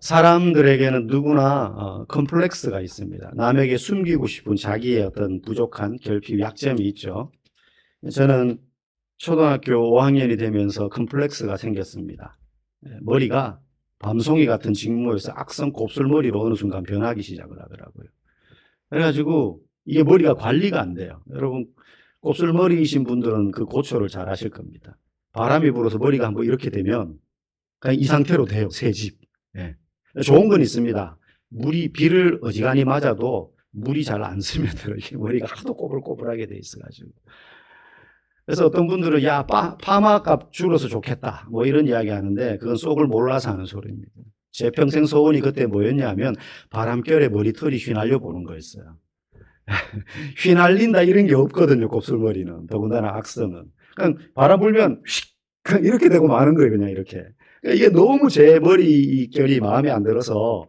사람들에게는 누구나 컴플렉스가 있습니다. 남에게 숨기고 싶은 자기의 어떤 부족한 결핍, 약점이 있죠. 저는 초등학교 5학년이 되면서 컴플렉스가 생겼습니다. 머리가 밤송이 같은 직모에서 악성 곱슬머리로 어느 순간 변하기 시작을 하더라고요. 그래가지고 이게 머리가 관리가 안 돼요. 여러분 곱슬머리이신 분들은 그 고초를 잘 아실 겁니다. 바람이 불어서 머리가 한번 이렇게 되면 그냥 이 상태로 돼요. 새집. 예. 좋은 건 있습니다. 비를 어지간히 맞아도 물이 잘 안 스며들어요. 머리가 하도 꼬불꼬불하게 돼 있어가지고. 그래서 어떤 분들은 야 파마값 줄어서 좋겠다 뭐 이런 이야기 하는데 그건 속을 몰라서 하는 소리입니다. 제 평생 소원이 그때 뭐였냐면 바람결에 머리털이 휘날려 보는 거였어요. 휘날린다 이런 게 없거든요. 곱슬머리는. 더군다나 악성은. 그냥 바람 불면 휙 그냥 이렇게 되고 마는 거예요. 그냥 이렇게. 그러니까 이게 너무 제 머리결이 마음에 안 들어서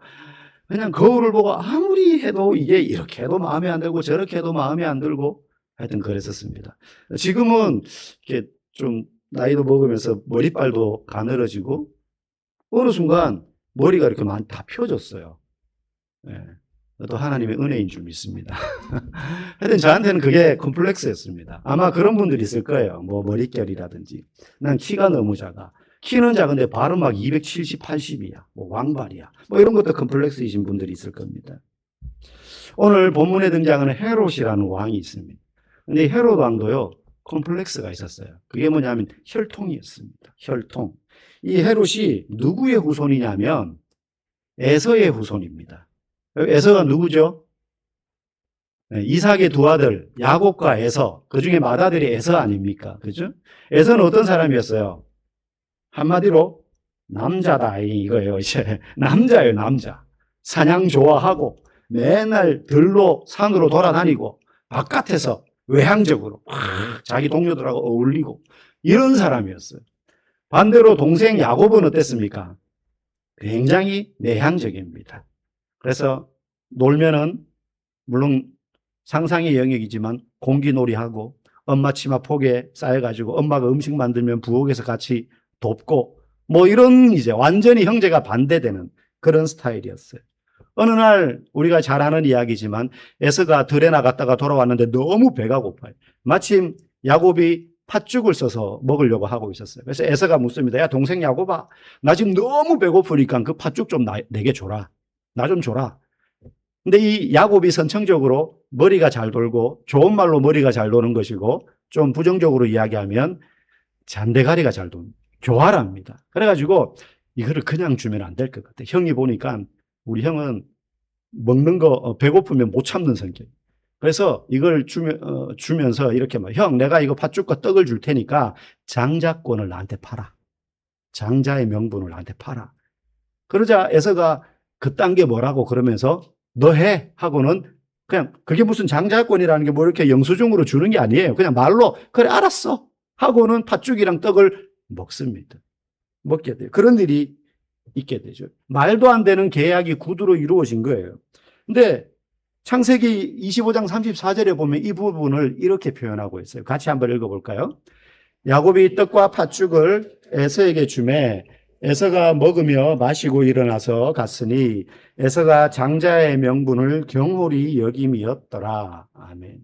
그냥 거울을 보고 아무리 해도 이게 이렇게 해도 마음에 안 들고 저렇게 해도 마음에 안 들고 하여튼 그랬었습니다. 지금은 이렇게 좀 나이도 먹으면서 머리빨도 가늘어지고 어느 순간 머리가 이렇게 다 펴졌어요. 예. 또 하나님의 은혜인 줄 믿습니다. 하여튼 저한테는 그게 컴플렉스였습니다. 아마 그런 분들이 있을 거예요. 뭐 머릿결이라든지. 난 키가 너무 작아. 키는 작은데 발은 막 270, 80이야. 뭐 왕발이야. 뭐 이런 것도 컴플렉스이신 분들이 있을 겁니다. 오늘 본문에 등장하는 헤롯이라는 왕이 있습니다. 근데 헤롯 왕도요, 콤플렉스가 있었어요. 그게 뭐냐면 혈통이었습니다. 혈통. 이 헤롯이 누구의 후손이냐면 에서의 후손입니다. 에서가 누구죠? 이삭의 두 아들 야곱과 에서, 그 중에 맏아들이 에서 아닙니까? 그죠? 에서는 어떤 사람이었어요? 한마디로 남자다 이거예요. 이제 남자예요, 남자. 사냥 좋아하고 맨날 들로 산으로 돌아다니고 바깥에서 외향적으로 자기 동료들하고 어울리고 이런 사람이었어요. 반대로 동생 야곱은 어땠습니까? 굉장히 내향적입니다. 그래서 놀면은 물론 상상의 영역이지만 공기놀이하고 엄마 치마 폭에 쌓여가지고 엄마가 음식 만들면 부엌에서 같이 돕고 뭐 이런 이제 완전히 형제가 반대되는 그런 스타일이었어요. 어느 날 우리가 잘 아는 이야기지만 에서가 들에 나갔다가 돌아왔는데 너무 배가 고파요. 마침 야곱이 팥죽을 써서 먹으려고 하고 있었어요. 그래서 에서가 묻습니다. 야 동생 야곱아, 나 지금 너무 배고프니까 그 팥죽 좀 내게 줘라. 나 좀 줘라. 근데 이 야곱이 선천적으로 머리가 잘 돌고 좋은 말로 머리가 잘 도는 것이고 좀 부정적으로 이야기하면 잔대가리가 잘 도는 교활합니다. 그래가지고 이거를 그냥 주면 안 될 것 같아. 형이 보니까 우리 형은 먹는 거 배고프면 못 참는 성격. 그래서 이걸 주면서 이렇게 막 형 내가 이거 팥죽과 떡을 줄 테니까 장자권을 나한테 팔아. 장자의 명분을 나한테 팔아. 그러자 에서가 그딴 게 뭐라고 그러면서 너 해 하고는 그냥 그게 무슨 장자권이라는 게 뭐 이렇게 영수증으로 주는 게 아니에요. 그냥 말로 그래 알았어 하고는 팥죽이랑 떡을 먹습니다. 먹게 돼요. 그런 일이 있게 되죠. 말도 안 되는 계약이 구두로 이루어진 거예요. 근데 창세기 25장 34절에 보면 이 부분을 이렇게 표현하고 있어요. 같이 한번 읽어볼까요? 야곱이 떡과 팥죽을 에서에게 주매 에서가 먹으며 마시고 일어나서 갔으니 에서가 장자의 명분을 경홀히 여김이었더라. 아멘.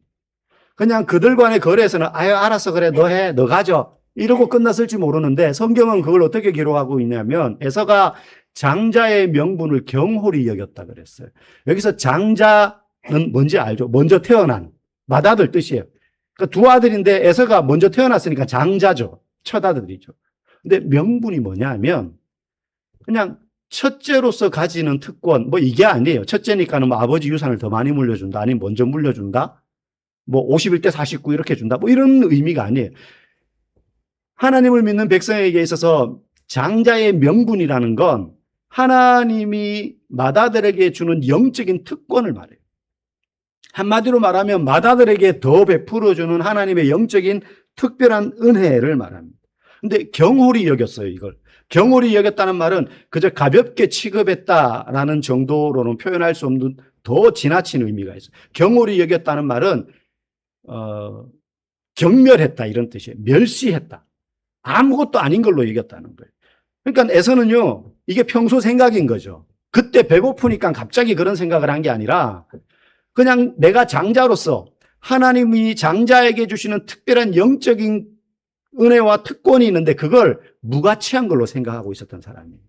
그냥 그들 간의 거래에서는 아유 알았어 그래 너 해 너 가져 이러고 끝났을지 모르는데 성경은 그걸 어떻게 기록하고 있냐면 에서가 장자의 명분을 경홀히 여겼다 그랬어요. 여기서 장자는 뭔지 알죠? 먼저 태어난 맏아들 뜻이에요. 그러니까 두 아들인데 에서가 먼저 태어났으니까 장자죠. 첫 아들이죠. 근데 명분이 뭐냐면 그냥 첫째로서 가지는 특권 뭐 이게 아니에요. 첫째니까는 뭐 아버지 유산을 더 많이 물려준다 아니면 먼저 물려준다 뭐 51대 49 이렇게 준다 뭐 이런 의미가 아니에요. 하나님을 믿는 백성에게 있어서 장자의 명분이라는 건 하나님이 맏아들에게 주는 영적인 특권을 말해요. 한마디로 말하면 맏아들에게 더 베풀어주는 하나님의 영적인 특별한 은혜를 말합니다. 근데 경홀히 여겼어요, 이걸. 경홀히 여겼다는 말은 그저 가볍게 취급했다라는 정도로는 표현할 수 없는 더 지나친 의미가 있어요. 경홀히 여겼다는 말은 경멸했다 이런 뜻이에요. 멸시했다. 아무것도 아닌 걸로 여겼다는 거예요. 그러니까 에서는요, 이게 평소 생각인 거죠. 그때 배고프니까 갑자기 그런 생각을 한 게 아니라 그냥 내가 장자로서 하나님이 장자에게 주시는 특별한 영적인 은혜와 특권이 있는데 그걸 무가치한 걸로 생각하고 있었던 사람이에요.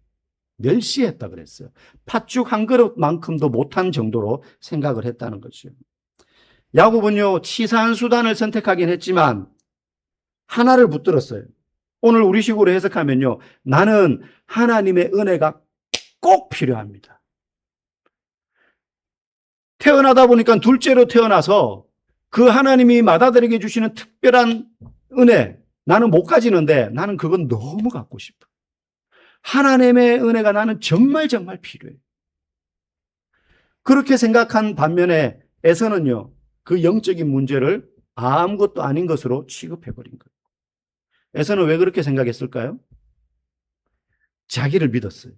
멸시했다 그랬어요. 팥죽 한 그릇만큼도 못한 정도로 생각을 했다는 거죠. 야곱은요, 치사한 수단을 선택하긴 했지만 하나를 붙들었어요. 오늘 우리식으로 해석하면요, 나는 하나님의 은혜가 꼭 필요합니다. 태어나다 보니까 둘째로 태어나서 그 하나님이 맏아들에게 주시는 특별한 은혜, 나는 못 가지는데 나는 그건 너무 갖고 싶어. 하나님의 은혜가 나는 정말 필요해. 그렇게 생각한 반면에 에서는요, 그 영적인 문제를 아무것도 아닌 것으로 취급해버린 거예요. 에서는 왜 그렇게 생각했을까요? 자기를 믿었어요.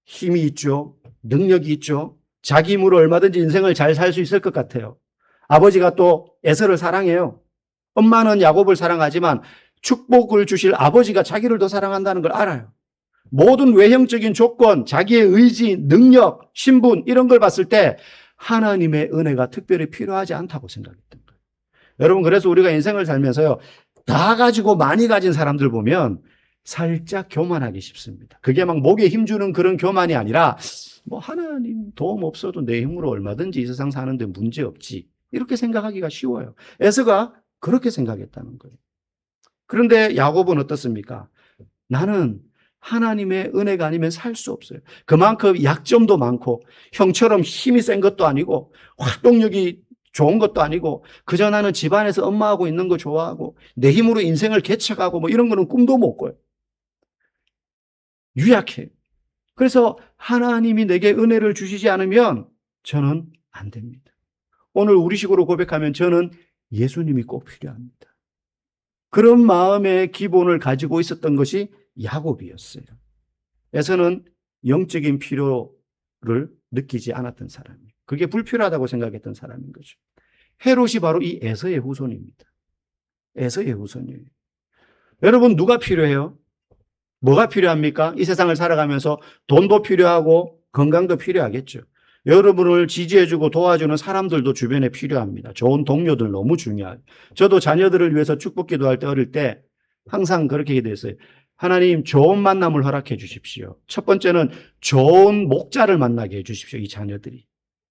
힘이 있죠. 능력이 있죠. 자기 힘으로 얼마든지 인생을 잘 살 수 있을 것 같아요. 아버지가 또 에서를 사랑해요. 엄마는 야곱을 사랑하지만 축복을 주실 아버지가 자기를 더 사랑한다는 걸 알아요. 모든 외형적인 조건, 자기의 의지, 능력, 신분 이런 걸 봤을 때 하나님의 은혜가 특별히 필요하지 않다고 생각했던 거예요. 여러분, 그래서 우리가 인생을 살면서요, 다 가지고 많이 가진 사람들 보면 살짝 교만하기 쉽습니다. 그게 막 목에 힘주는 그런 교만이 아니라 뭐 하나님 도움 없어도 내 힘으로 얼마든지 이 세상 사는데 문제 없지. 이렇게 생각하기가 쉬워요. 에서가 그렇게 생각했다는 거예요. 그런데 야곱은 어떻습니까? 나는 하나님의 은혜가 아니면 살 수 없어요. 그만큼 약점도 많고 형처럼 힘이 센 것도 아니고 활동력이 좋은 것도 아니고 그저 나는 집안에서 엄마하고 있는 거 좋아하고 내 힘으로 인생을 개척하고 뭐 이런 거는 꿈도 못 꿔요. 유약해요. 그래서 하나님이 내게 은혜를 주시지 않으면 저는 안 됩니다. 오늘 우리식으로 고백하면 저는 예수님이 꼭 필요합니다. 그런 마음의 기본을 가지고 있었던 것이 야곱이었어요. 에서는 영적인 필요를 느끼지 않았던 사람이에요. 그게 불필요하다고 생각했던 사람인 거죠. 헤롯이 바로 이 에서의 후손입니다. 에서의 후손이에요. 여러분, 누가 필요해요? 뭐가 필요합니까? 이 세상을 살아가면서 돈도 필요하고 건강도 필요하겠죠. 여러분을 지지해주고 도와주는 사람들도 주변에 필요합니다. 좋은 동료들 너무 중요해요. 저도 자녀들을 위해서 축복 기도할 때 어릴 때 항상 그렇게 기도했어요. 하나님, 좋은 만남을 허락해 주십시오. 첫 번째는 좋은 목자를 만나게 해 주십시오. 이 자녀들이.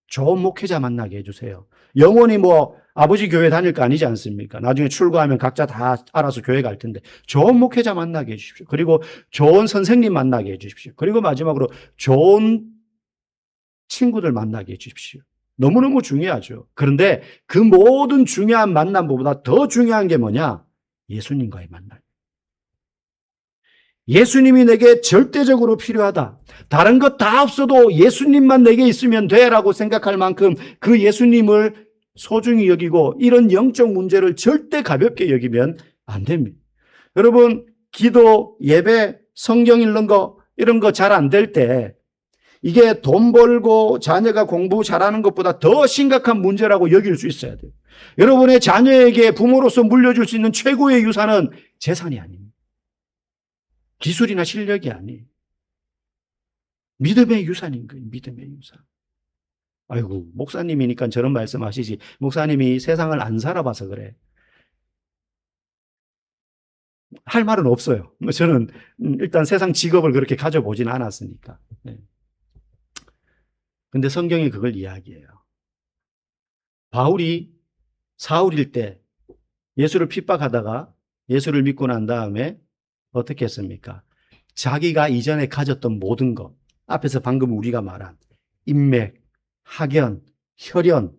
좋은 목회자 만나게 해주세요. 영원히 뭐 아버지 교회 다닐 거 아니지 않습니까? 나중에 출가하면 각자 다 알아서 교회 갈 텐데 좋은 목회자 만나게 해주십시오. 그리고 좋은 선생님 만나게 해주십시오. 그리고 마지막으로 좋은 친구들 만나게 해주십시오. 너무너무 중요하죠. 그런데 그 모든 중요한 만남보다 더 중요한 게 뭐냐? 예수님과의 만남. 예수님이 내게 절대적으로 필요하다. 다른 것 다 없어도 예수님만 내게 있으면 돼라고 생각할 만큼 그 예수님을 소중히 여기고 이런 영적 문제를 절대 가볍게 여기면 안 됩니다. 여러분, 기도, 예배, 성경 읽는 거 이런 거 잘 안 될 때 이게 돈 벌고 자녀가 공부 잘하는 것보다 더 심각한 문제라고 여길 수 있어야 돼요. 여러분의 자녀에게 부모로서 물려줄 수 있는 최고의 유산은 재산이 아닙니다. 기술이나 실력이 아니에요. 믿음의 유산인 거예요. 믿음의 유산. 아이고, 목사님이니까 저런 말씀하시지. 목사님이 세상을 안 살아봐서 그래. 할 말은 없어요. 저는 일단 세상 직업을 그렇게 가져보진 않았으니까. 네. 근데 성경이 그걸 이야기해요. 바울이 사울일 때 예수를 핍박하다가 예수를 믿고 난 다음에 어떻게 했습니까? 자기가 이전에 가졌던 모든 것, 앞에서 방금 우리가 말한 인맥, 학연, 혈연,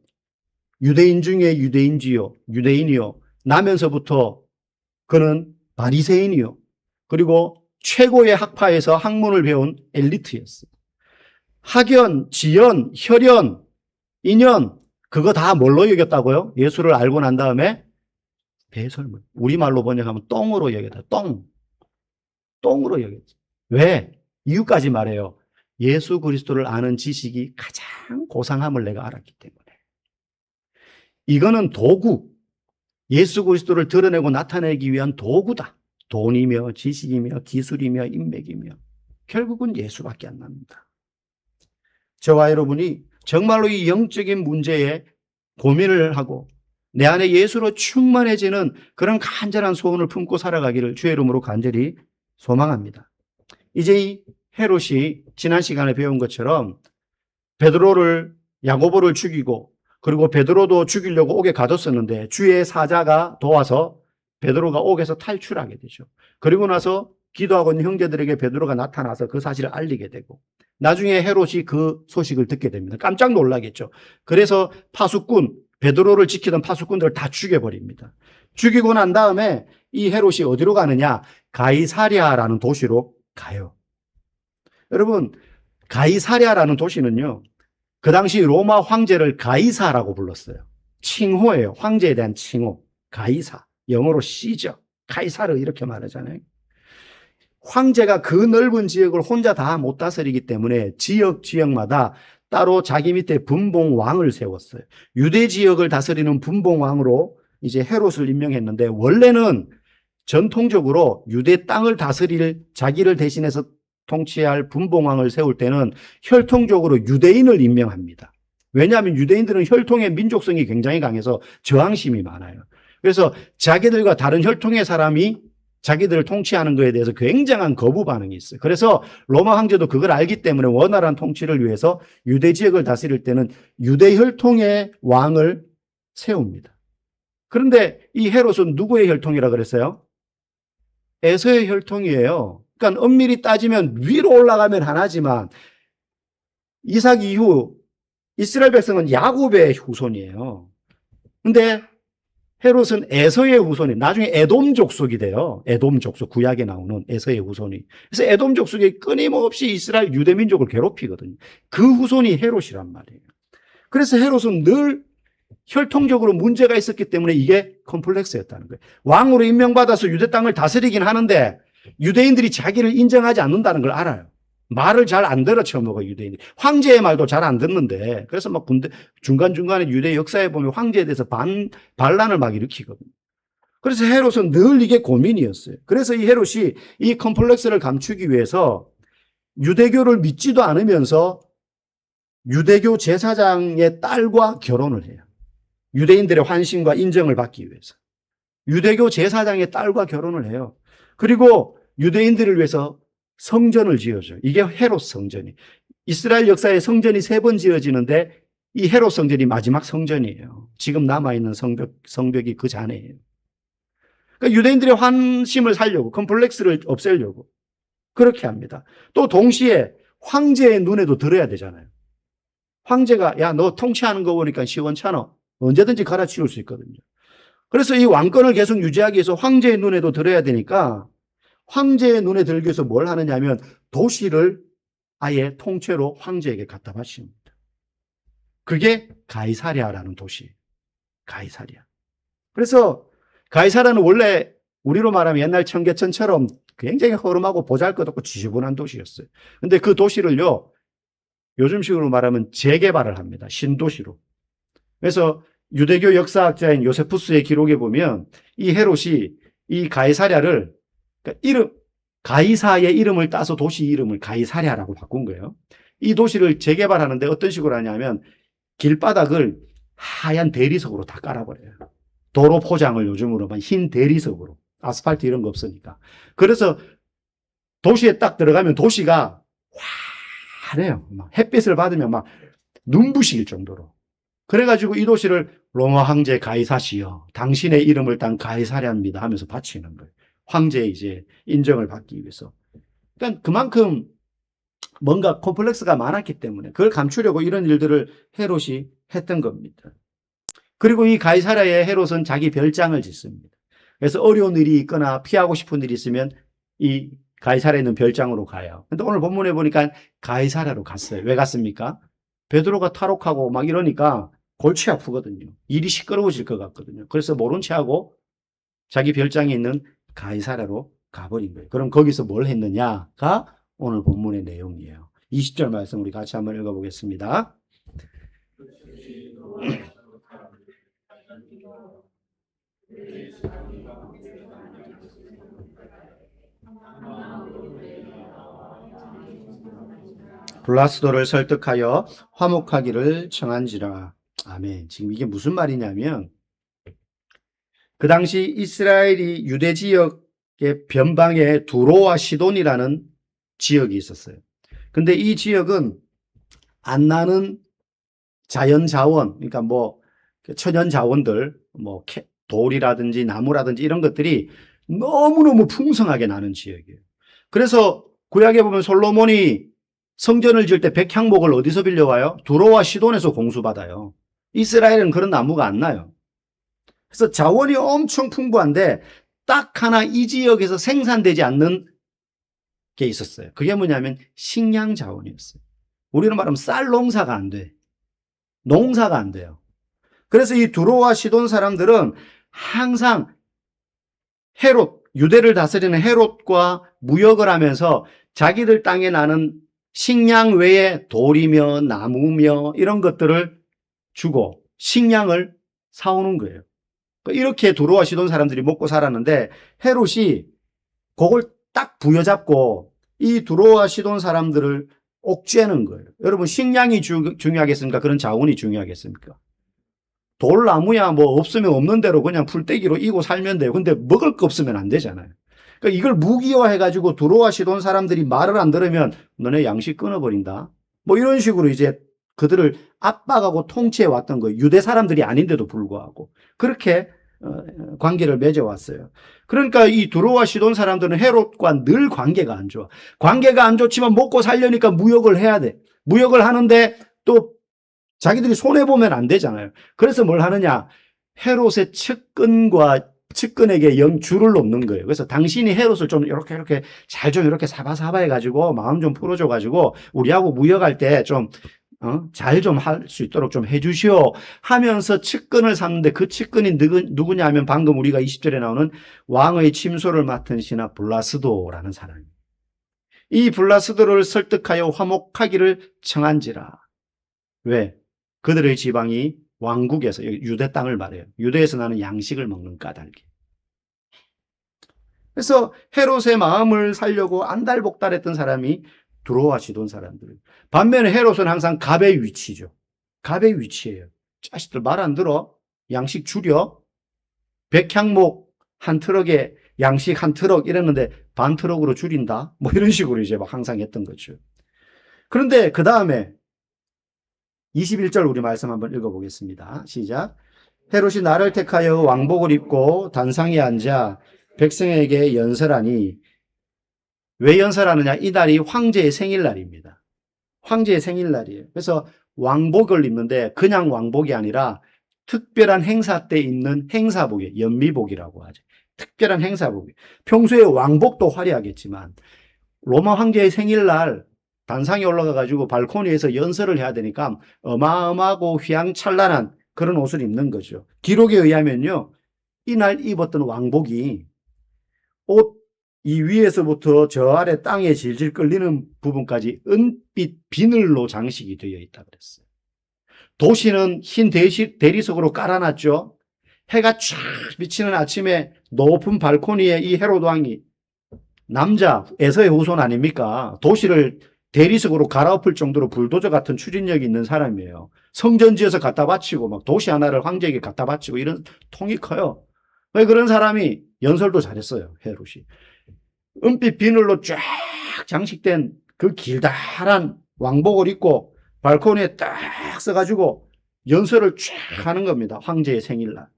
유대인 중에 유대인이요. 나면서부터 그는 바리새인이요. 그리고 최고의 학파에서 학문을 배운 엘리트였어요. 학연, 지연, 혈연, 인연, 그거 다 뭘로 여겼다고요? 예수를 알고 난 다음에 배설물. 우리말로 번역하면 똥으로 여겼다. 똥으로 여겼죠. 왜? 이유까지 말해요. 예수 그리스도를 아는 지식이 가장 고상함을 내가 알았기 때문에. 이거는 도구. 예수 그리스도를 드러내고 나타내기 위한 도구다. 돈이며 지식이며 기술이며 인맥이며 결국은 예수밖에 안 납니다. 저와 여러분이 정말로 이 영적인 문제에 고민을 하고 내 안에 예수로 충만해지는 그런 간절한 소원을 품고 살아가기를 주의 이름으로 간절히 소망합니다. 이제 이 헤롯이 지난 시간에 배운 것처럼 베드로를 야고보를 죽이고 그리고 베드로도 죽이려고 옥에 가뒀었는데 주의 사자가 도와서 베드로가 옥에서 탈출하게 되죠. 그리고 나서 기도하고 있는 형제들에게 베드로가 나타나서 그 사실을 알리게 되고 나중에 헤롯이 그 소식을 듣게 됩니다. 깜짝 놀라겠죠. 그래서 파수꾼, 베드로를 지키던 파수꾼들을 다 죽여버립니다. 죽이고 난 다음에 이 헤롯이 어디로 가느냐? 가이사랴라는 도시로 가요. 여러분, 가이사랴라는 도시는요, 그 당시 로마 황제를 가이사라고 불렀어요. 칭호예요. 황제에 대한 칭호. 가이사. 영어로 시저. 카이사르 이렇게 말하잖아요. 황제가 그 넓은 지역을 혼자 다 못 다스리기 때문에 지역마다 따로 자기 밑에 분봉왕을 세웠어요. 유대 지역을 다스리는 분봉왕으로 이제 헤롯을 임명했는데 원래는 전통적으로 유대 땅을 다스릴 자기를 대신해서 통치할 분봉왕을 세울 때는 혈통적으로 유대인을 임명합니다. 왜냐하면 유대인들은 혈통의 민족성이 굉장히 강해서 저항심이 많아요. 그래서 자기들과 다른 혈통의 사람이 자기들을 통치하는 것에 대해서 굉장한 거부 반응이 있어요. 그래서 로마 황제도 그걸 알기 때문에 원활한 통치를 위해서 유대 지역을 다스릴 때는 유대 혈통의 왕을 세웁니다. 그런데 이 헤롯은 누구의 혈통이라 그랬어요? 에서의 혈통이에요. 그러니까 엄밀히 따지면 위로 올라가면 하나지만 이삭 이후 이스라엘 백성은 야곱의 후손이에요. 근데 헤롯은 에서의 후손이 나중에 에돔 족속이 돼요. 에돔 족속 구약에 나오는 에서의 후손이. 그래서 에돔 족속이 끊임없이 이스라엘 유대 민족을 괴롭히거든요. 그 후손이 헤롯이란 말이에요. 그래서 헤롯은 늘 혈통적으로 문제가 있었기 때문에 이게 컴플렉스였다는 거예요. 왕으로 임명받아서 유대 땅을 다스리긴 하는데 유대인들이 자기를 인정하지 않는다는 걸 알아요. 말을 잘 안 들어 처먹어 유대인이. 황제의 말도 잘 안 듣는데 그래서 막 중간중간에 유대 역사에 보면 황제에 대해서 반란을 막 일으키거든요. 그래서 헤롯은 늘 이게 고민이었어요. 그래서 이 헤롯이 이 컴플렉스를 감추기 위해서 유대교를 믿지도 않으면서 유대교 제사장의 딸과 결혼을 해요. 유대인들의 환심과 인정을 받기 위해서. 유대교 제사장의 딸과 결혼을 해요. 그리고 유대인들을 위해서 성전을 지어줘요. 이게 헤롯 성전이. 이스라엘 역사에 성전이 3번 지어지는데 이 헤롯 성전이 마지막 성전이에요. 지금 남아있는 성벽이 그 잔해예요. 그러니까 유대인들의 환심을 살려고, 컴플렉스를 없애려고 그렇게 합니다. 또 동시에 황제의 눈에도 들어야 되잖아요. 황제가 야, 너 통치하는 거 보니까 시원찮아. 언제든지 갈아치울 수 있거든요. 그래서 이 왕권을 계속 유지하기 위해서 황제의 눈에도 들어야 되니까 황제의 눈에 들기 위해서 뭘 하느냐면 도시를 아예 통째로 황제에게 갖다 바칩니다. 그게 가이사랴라는 도시예요. 가이사랴. 그래서 가이사랴는 원래 우리로 말하면 옛날 청계천처럼 굉장히 허름하고 보잘것없고 지저분한 도시였어요. 근데 그 도시를요, 요즘식으로 말하면 재개발을 합니다. 신도시로. 그래서 유대교 역사학자인 요세푸스의 기록에 보면 이 헤롯이 이 가이사랴를 그러니까 가이사의 이름을 따서 도시 이름을 가이사랴라고 바꾼 거예요. 이 도시를 재개발하는데 어떤 식으로 하냐면 길바닥을 하얀 대리석으로 다 깔아버려요. 도로 포장을 요즘으로만 흰 대리석으로. 아스팔트 이런 거 없으니까. 그래서 도시에 딱 들어가면 도시가 환해요. 막 햇빛을 받으면 막 눈부실 정도로. 그래가지고 이 도시를 로마 황제 가이사시여 당신의 이름을 딴 가이사랴입니다 하면서 바치는 거예요. 황제의 이제 인정을 받기 위해서. 그러니까 그만큼 뭔가 콤플렉스가 많았기 때문에 그걸 감추려고 이런 일들을 헤롯이 했던 겁니다. 그리고 이 가이사랴의 헤롯은 자기 별장을 짓습니다. 그래서 어려운 일이 있거나 피하고 싶은 일이 있으면 이 가이사랴에 있는 별장으로 가요. 근데 오늘 본문에 보니까 가이사랴로 갔어요. 왜 갔습니까? 베드로가 탈옥하고 막 이러니까 골치 아프거든요. 일이 시끄러워질 것 같거든요. 그래서 모른 채 하고 자기 별장에 있는 가이사랴로 가버린 거예요. 그럼 거기서 뭘 했느냐가 오늘 본문의 내용이에요. 20절 말씀 우리 같이 한번 읽어보겠습니다. 블라스도를 설득하여 화목하기를 청한지라. 아멘. 지금 이게 무슨 말이냐면 그 당시 이스라엘이 유대 지역의 변방에 두로와 시돈이라는 지역이 있었어요. 근데 이 지역은 안 나는 자연 자원, 그러니까 뭐 천연 자원들, 뭐 돌이라든지 나무라든지 이런 것들이 너무너무 풍성하게 나는 지역이에요. 그래서 구약에 보면 솔로몬이 성전을 지을 때 백향목을 어디서 빌려와요? 두로와 시돈에서 공수받아요. 이스라엘은 그런 나무가 안 나요. 그래서 자원이 엄청 풍부한데 딱 하나 이 지역에서 생산되지 않는 게 있었어요. 그게 뭐냐면 식량 자원이었어요. 우리는 말하면 쌀 농사가 안 돼. 농사가 안 돼요. 그래서 이 두로와 시돈 사람들은 항상 헤롯, 유대를 다스리는 헤롯과 무역을 하면서 자기들 땅에 나는 식량 외에 돌이며 나무며 이런 것들을 주고 식량을 사오는 거예요. 이렇게 두로와 시돈 사람들이 먹고 살았는데 헤롯이 그걸 딱 부여잡고 이 두로와 시돈 사람들을 옥죄는 거예요. 여러분 식량이 중요하겠습니까? 그런 자원이 중요하겠습니까? 돌나무야 뭐 없으면 없는 대로 그냥 풀떼기로 이고 살면 돼요. 근데 먹을 거 없으면 안 되잖아요. 그러니까 이걸 무기화해가지고 두로와 시돈 사람들이 말을 안 들으면 너네 양식 끊어버린다. 뭐 이런 식으로 이제 그들을 압박하고 통치해 왔던 거예요. 유대 사람들이 아닌데도 불구하고. 그렇게 관계를 맺어왔어요. 그러니까 이 두로와 시돈 사람들은 헤롯과 늘 관계가 안 좋아. 관계가 안 좋지만 먹고 살려니까 무역을 해야 돼. 무역을 하는데 또 자기들이 손해보면 안 되잖아요. 그래서 뭘 하느냐. 헤롯의 측근에게 줄을 놓는 거예요. 그래서 당신이 헤롯을 좀 이렇게 잘 좀 이렇게 사바사바 해가지고 마음 좀 풀어줘가지고 우리하고 무역할 때 좀 잘 좀 할 수 있도록 좀 해주시오 하면서 측근을 삼는데 그 측근이 누구냐 하면 방금 우리가 20절에 나오는 왕의 침소를 맡은 신하 블라스도라는 사람입니다. 이 블라스도를 설득하여 화목하기를 청한지라. 왜? 그들의 지방이 왕국에서 유대 땅을 말해요. 유대에서 나는 양식을 먹는 까닭이. 그래서 헤롯의 마음을 살려고 안달복달했던 사람이 두로와 시돈 사람들. 반면에 헤롯은 항상 갑의 위치죠. 갑의 위치예요. 자식들 말 안 들어? 양식 줄여? 백향목 한 트럭에 양식 한 트럭 이랬는데 반 트럭으로 줄인다? 뭐 이런 식으로 이제 막 항상 했던 거죠. 그런데 그 다음에 21절 우리 말씀 한번 읽어보겠습니다. 시작. 헤롯이 나를 택하여 왕복을 입고 단상에 앉아 백성에게 연설하니 왜 연설하느냐? 이날이 황제의 생일날입니다. 황제의 생일날이에요. 그래서 왕복을 입는데 그냥 왕복이 아니라 특별한 행사 때 입는 행사복이에요. 연미복이라고 하죠. 특별한 행사복이에요. 평소에 왕복도 화려하겠지만 로마 황제의 생일날 단상에 올라가가지고 발코니에서 연설을 해야 되니까 어마어마하고 휘황찬란한 그런 옷을 입는 거죠. 기록에 의하면요. 이날 입었던 왕복이 옷 이 위에서부터 저 아래 땅에 질질 끌리는 부분까지 은빛 비늘로 장식이 되어 있다 그랬어요. 도시는 흰 대리석으로 깔아놨죠. 해가 쫙 비치는 아침에 높은 발코니에 이 헤롯 왕이 남자 에서의 후손 아닙니까? 도시를 대리석으로 갈아엎을 정도로 불도저 같은 추진력이 있는 사람이에요. 성전 지어서 갖다 바치고 막 도시 하나를 황제에게 갖다 바치고 이런 통이 커요. 왜 그런 사람이 연설도 잘했어요. 헤롯이. 은빛 비늘로 쫙 장식된 그 길다란 왕복을 입고 발코니에 딱 써가지고 연설을 쫙 하는 겁니다. 황제의 생일날.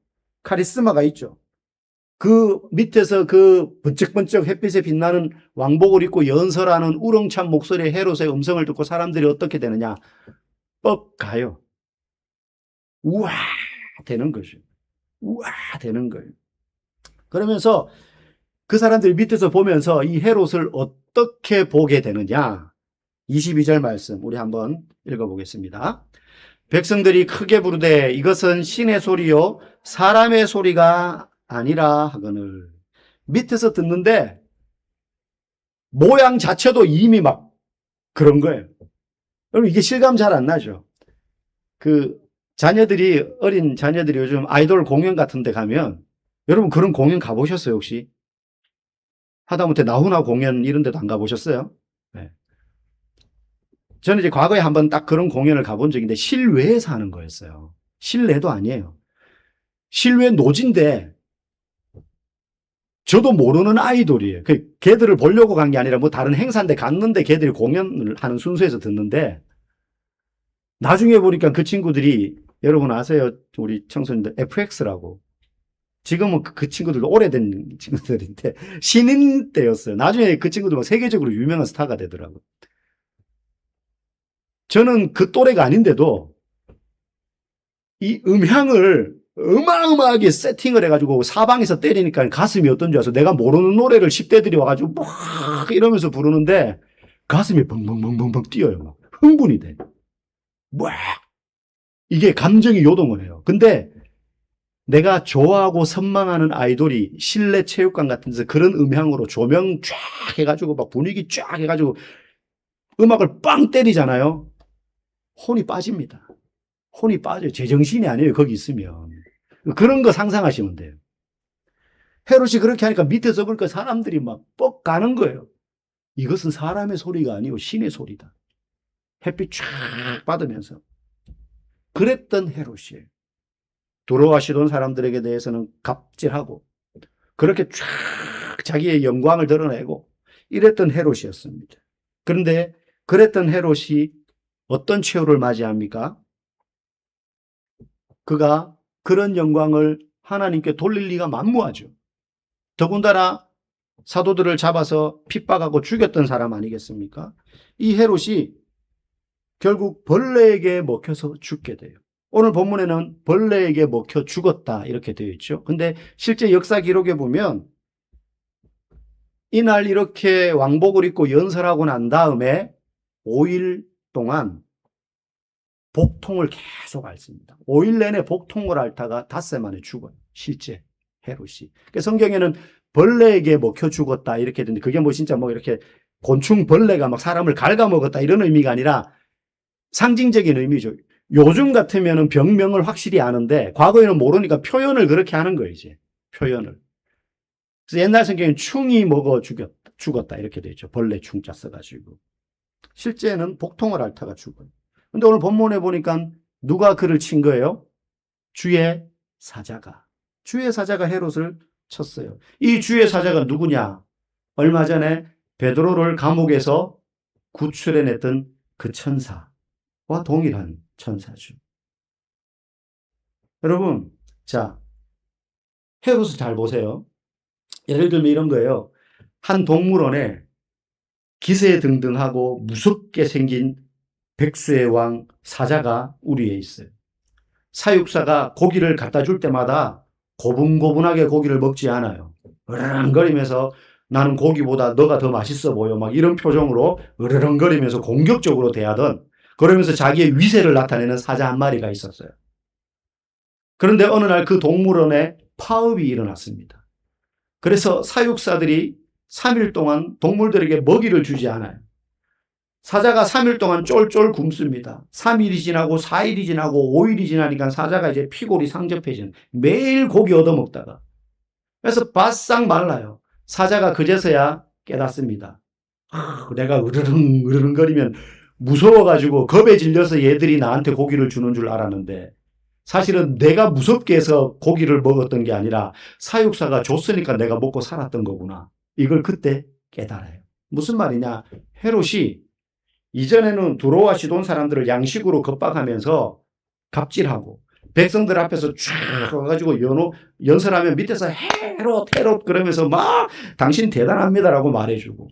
카리스마가 있죠. 그 밑에서 그 번쩍번쩍 햇빛에 빛나는 왕복을 입고 연설하는 우렁찬 목소리의 헤롯의 음성을 듣고 사람들이 어떻게 되느냐? 뻑 가요. 우와 되는 거죠. 우와 되는 거예요. 그러면서 그 사람들이 밑에서 보면서 이 헤롯을 어떻게 보게 되느냐? 22절 말씀 우리 한번 읽어보겠습니다. 백성들이 크게 부르되 이것은 신의 소리요 사람의 소리가 아니라 하거늘. 밑에서 듣는데 모양 자체도 이미 막 그런 거예요. 여러분 이게 실감 잘 안 나죠? 그 어린 자녀들이 요즘 아이돌 공연 같은 데 가면 여러분 그런 공연 가보셨어요 혹시? 하다못해 나훈아 공연 이런 데도 안 가보셨어요? 네. 저는 이제 과거에 한번 딱 그런 공연을 가본 적인데 실외에서 하는 거였어요. 실내도 아니에요. 실외 노지인데 저도 모르는 아이돌이에요. 걔들을 보려고 간 게 아니라 뭐 다른 행사인데 갔는데 걔들이 공연을 하는 순서에서 듣는데 나중에 보니까 그 친구들이 여러분 아세요? 우리 청소년들 FX라고. 지금은 그 친구들 오래된 친구들인데 신인 때였어요. 나중에 그 친구들 막 세계적으로 유명한 스타가 되더라고요. 저는 그 또래가 아닌데도 이 음향을 어마어마하게 세팅을 해가지고 사방에서 때리니까 가슴이 어떤 줄 알아서 내가 모르는 노래를 10대들이 와가지고 막 이러면서 부르는데 가슴이 벙벙벙벙벙 뛰어요. 막 흥분이 돼. 막 이게 감정이 요동을 해요. 근데 내가 좋아하고 선망하는 아이돌이 실내 체육관 같은 데서 그런 음향으로 조명 쫙 해가지고 막 분위기 쫙 해가지고 음악을 빵 때리잖아요. 혼이 빠집니다. 혼이 빠져요. 제정신이 아니에요. 거기 있으면. 그런 거 상상하시면 돼요. 헤롯이 그렇게 하니까 밑에서 보니까 사람들이 막 뻑 가는 거예요. 이것은 사람의 소리가 아니고 신의 소리다. 햇빛 쫙 받으면서. 그랬던 헤롯이에요. 두려워하시던 사람들에게 대해서는 갑질하고 그렇게 쫙 자기의 영광을 드러내고 이랬던 헤롯이었습니다. 그런데 그랬던 헤롯이 어떤 최후를 맞이합니까? 그가 그런 영광을 하나님께 돌릴 리가 만무하죠. 더군다나 사도들을 잡아서 핍박하고 죽였던 사람 아니겠습니까? 이 헤롯이 결국 벌레에게 먹혀서 죽게 돼요. 오늘 본문에는 벌레에게 먹혀 죽었다 이렇게 되어 있죠. 근데 실제 역사 기록에 보면 이날 이렇게 왕복을 입고 연설하고 난 다음에 5일 동안 복통을 계속 앓습니다. 5일 내내 복통을 앓다가 닷새 만에 죽어요. 실제 헤롯이. 성경에는 벌레에게 먹혀 죽었다 이렇게 되는데 그게 뭐 진짜 뭐 이렇게 곤충 벌레가 막 사람을 갉아먹었다 이런 의미가 아니라 상징적인 의미죠. 요즘 같으면 병명을 확실히 아는데 과거에는 모르니까 표현을 그렇게 하는 거예요, 이제. 표현을. 그래서 옛날 성경에는 충이 먹어 죽었다 이렇게 되어 있죠. 벌레 충자 써가지고. 실제는 복통을 앓다가 죽어요. 근데 오늘 본문에 보니까 누가 그를 친 거예요? 주의 사자가. 주의 사자가 헤롯을 쳤어요. 이 주의 사자가 누구냐? 얼마 전에 베드로를 감옥에서 구출해냈던 그 천사와 동일한 천사죠. 여러분, 자, 헤롯을 잘 보세요. 예를 들면 이런 거예요. 한 동물원에 기세등등하고 무섭게 생긴 백수의 왕 사자가 우리에 있어요. 사육사가 고기를 갖다 줄 때마다 고분고분하게 고기를 먹지 않아요. 으르렁거리면서 나는 고기보다 너가 더 맛있어 보여. 막 이런 표정으로 으르렁거리면서 공격적으로 대하던 그러면서 자기의 위세를 나타내는 사자 한 마리가 있었어요. 그런데 어느 날 그 동물원에 파업이 일어났습니다. 그래서 사육사들이 3일 동안 동물들에게 먹이를 주지 않아요. 사자가 3일 동안 쫄쫄 굶습니다. 3일이 지나고 4일이 지나고 5일이 지나니까 사자가 이제 피골이 상접해지는 매일 고기 얻어먹다가 그래서 바싹 말라요. 사자가 그제서야 깨닫습니다. 내가 으르릉거리면 무서워가지고 겁에 질려서 얘들이 나한테 고기를 주는 줄 알았는데 사실은 내가 무섭게 해서 고기를 먹었던 게 아니라 사육사가 줬으니까 내가 먹고 살았던 거구나. 이걸 그때 깨달아요. 무슨 말이냐? 헤롯이 이전에는 두로와 시돈 사람들을 양식으로 겁박하면서 갑질하고 백성들 앞에서 쫙 와가지고 연설하면 밑에서 헤롯 그러면서 막 당신 대단합니다라고 말해주고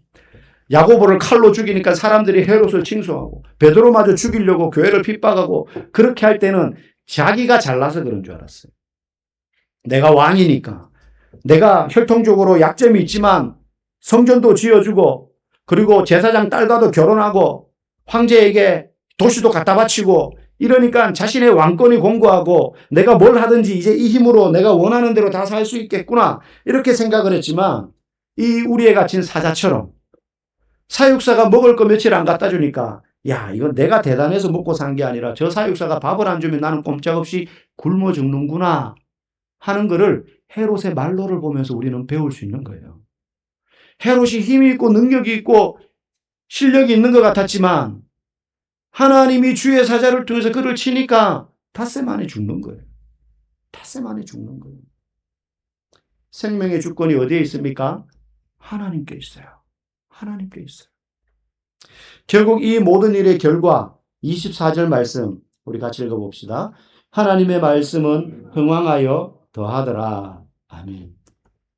야고보를 칼로 죽이니까 사람들이 헤롯을 칭송하고 베드로마저 죽이려고 교회를 핍박하고 그렇게 할 때는 자기가 잘나서 그런 줄 알았어요. 내가 왕이니까 내가 혈통적으로 약점이 있지만 성전도 지어주고 그리고 제사장 딸과도 결혼하고 황제에게 도시도 갖다 바치고 이러니까 자신의 왕권이 공고하고 내가 뭘 하든지 이제 이 힘으로 내가 원하는 대로 다 살 수 있겠구나 이렇게 생각을 했지만 이 우리에 갇힌 사자처럼 사육사가 먹을 거 며칠 안 갖다 주니까 야 이건 내가 대단해서 먹고 산 게 아니라 저 사육사가 밥을 안 주면 나는 꼼짝없이 굶어 죽는구나 하는 거를 헤롯의 말로를 보면서 우리는 배울 수 있는 거예요. 헤롯이 힘이 있고 능력이 있고 실력이 있는 것 같았지만 하나님이 주의 사자를 통해서 그를 치니까 닷새 만에 죽는 거예요. 닷새 만에 죽는 거예요. 생명의 주권이 어디에 있습니까? 하나님께 있어요. 하나님께 있어요. 결국 이 모든 일의 결과 24절 말씀 우리 같이 읽어봅시다. 하나님의 말씀은 흥왕하여 더하더라. 아멘.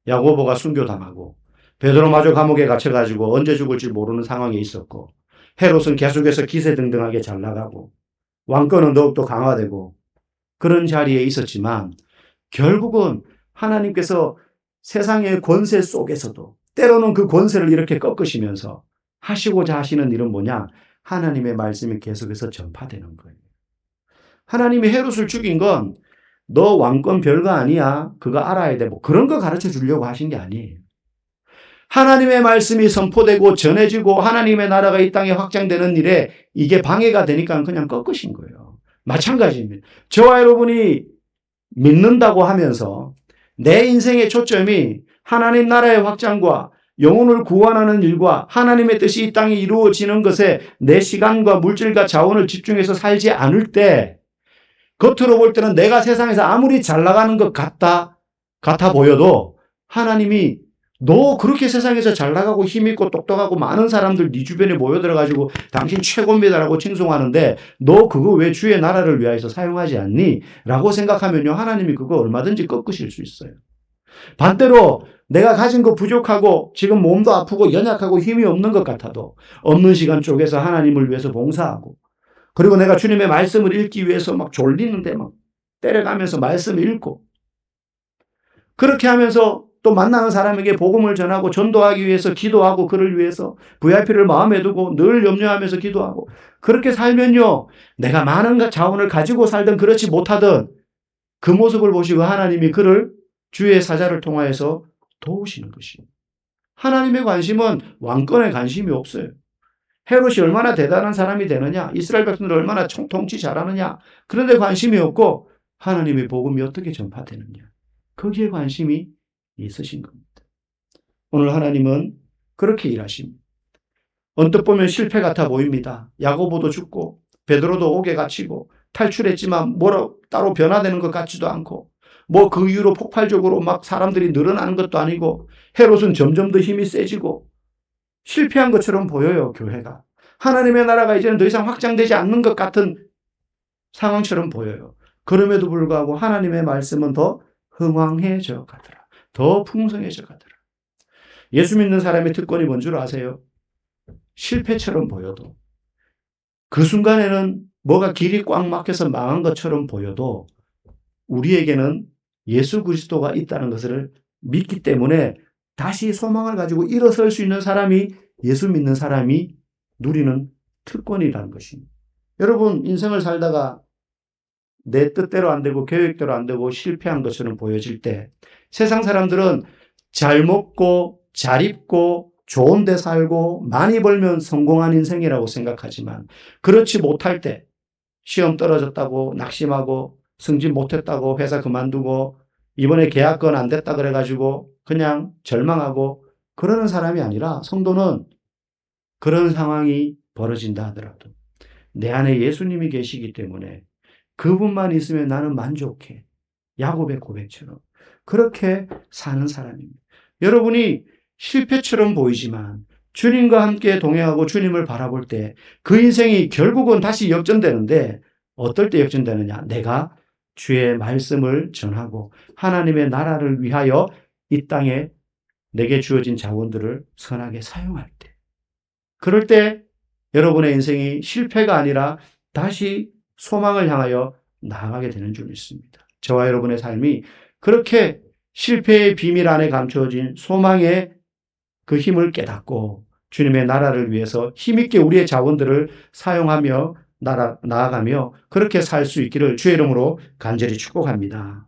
야고보가 순교당하고 베드로마저 감옥에 갇혀가지고 언제 죽을지 모르는 상황에 있었고 헤롯은 계속해서 기세등등하게 잘 나가고 왕권은 더욱더 강화되고 그런 자리에 있었지만 결국은 하나님께서 세상의 권세 속에서도 때로는 그 권세를 이렇게 꺾으시면서 하시고자 하시는 일은 뭐냐? 하나님의 말씀이 계속해서 전파되는 거예요. 하나님이 헤롯을 죽인 건 너 왕권 별거 아니야. 그거 알아야 돼. 뭐 그런 거 가르쳐 주려고 하신 게 아니에요. 하나님의 말씀이 선포되고 전해지고 하나님의 나라가 이 땅에 확장되는 일에 이게 방해가 되니까 그냥 꺾으신 거예요. 마찬가지입니다. 저와 여러분이 믿는다고 하면서 내 인생의 초점이 하나님 나라의 확장과 영혼을 구원하는 일과 하나님의 뜻이 이 땅에 이루어지는 것에 내 시간과 물질과 자원을 집중해서 살지 않을 때 겉으로 볼 때는 내가 세상에서 아무리 잘 나가는 것 같아 보여도 하나님이 너 그렇게 세상에서 잘 나가고 힘있고 똑똑하고 많은 사람들 네 주변에 모여들어가지고 당신 최고입니다라고 칭송하는데 너 그거 왜 주의 나라를 위하여서 사용하지 않니? 라고 생각하면요 하나님이 그거 얼마든지 꺾으실 수 있어요. 반대로 내가 가진 거 부족하고 지금 몸도 아프고 연약하고 힘이 없는 것 같아도 없는 시간 쪼개서 하나님을 위해서 봉사하고 그리고 내가 주님의 말씀을 읽기 위해서 막 졸리는데 막 때려가면서 말씀을 읽고 그렇게 하면서 또 만나는 사람에게 복음을 전하고 전도하기 위해서 기도하고 그를 위해서 VIP를 마음에 두고 늘 염려하면서 기도하고 그렇게 살면요 내가 많은 자원을 가지고 살든 그렇지 못하든 그 모습을 보시고 하나님이 그를 주의 사자를 통하여서 도우시는 것이에요. 하나님의 관심은 왕권에 관심이 없어요. 헤롯이 얼마나 대단한 사람이 되느냐, 이스라엘 백성들 얼마나 통치 잘하느냐, 그런 데 관심이 없고 하나님의 복음이 어떻게 전파되느냐, 거기에 관심이 있으신 겁니다. 오늘 하나님은 그렇게 일하십니다. 언뜻 보면 실패 같아 보입니다. 야고보도 죽고 베드로도 옥에 갇히고 탈출했지만 뭐라 따로 변화되는 것 같지도 않고 뭐 그 이후로 폭발적으로 막 사람들이 늘어나는 것도 아니고 헤롯은 점점 더 힘이 세지고 실패한 것처럼 보여요, 교회가. 하나님의 나라가 이제는 더 이상 확장되지 않는 것 같은 상황처럼 보여요. 그럼에도 불구하고 하나님의 말씀은 더 흥왕해져 가더라. 더 풍성해져 가더라. 예수 믿는 사람의 특권이 뭔 줄 아세요? 실패처럼 보여도 그 순간에는 뭐가 길이 꽉 막혀서 망한 것처럼 보여도 우리에게는 예수 그리스도가 있다는 것을 믿기 때문에 다시 소망을 가지고 일어설 수 있는 사람이 예수 믿는 사람이 누리는 특권이라는 것입니다. 여러분 인생을 살다가 내 뜻대로 안 되고 계획대로 안 되고 실패한 것처럼 보여질 때 세상 사람들은 잘 먹고 잘 입고 좋은 데 살고 많이 벌면 성공한 인생이라고 생각하지만 그렇지 못할 때 시험 떨어졌다고 낙심하고 승진 못했다고 회사 그만두고 이번에 계약건 안 됐다 그래가지고 그냥 절망하고 그러는 사람이 아니라 성도는 그런 상황이 벌어진다 하더라도 내 안에 예수님이 계시기 때문에 그분만 있으면 나는 만족해. 야곱의 고백처럼 그렇게 사는 사람입니다. 여러분이 실패처럼 보이지만 주님과 함께 동행하고 주님을 바라볼 때 그 인생이 결국은 다시 역전되는데 어떨 때 역전되느냐? 내가 주의 말씀을 전하고 하나님의 나라를 위하여 이 땅에 내게 주어진 자원들을 선하게 사용할 때 그럴 때 여러분의 인생이 실패가 아니라 다시 소망을 향하여 나아가게 되는 줄 믿습니다. 저와 여러분의 삶이 그렇게 실패의 비밀 안에 감춰진 소망의 그 힘을 깨닫고 주님의 나라를 위해서 힘있게 우리의 자원들을 사용하며 나아가며 그렇게 살 수 있기를 주의 이름으로 간절히 축복합니다.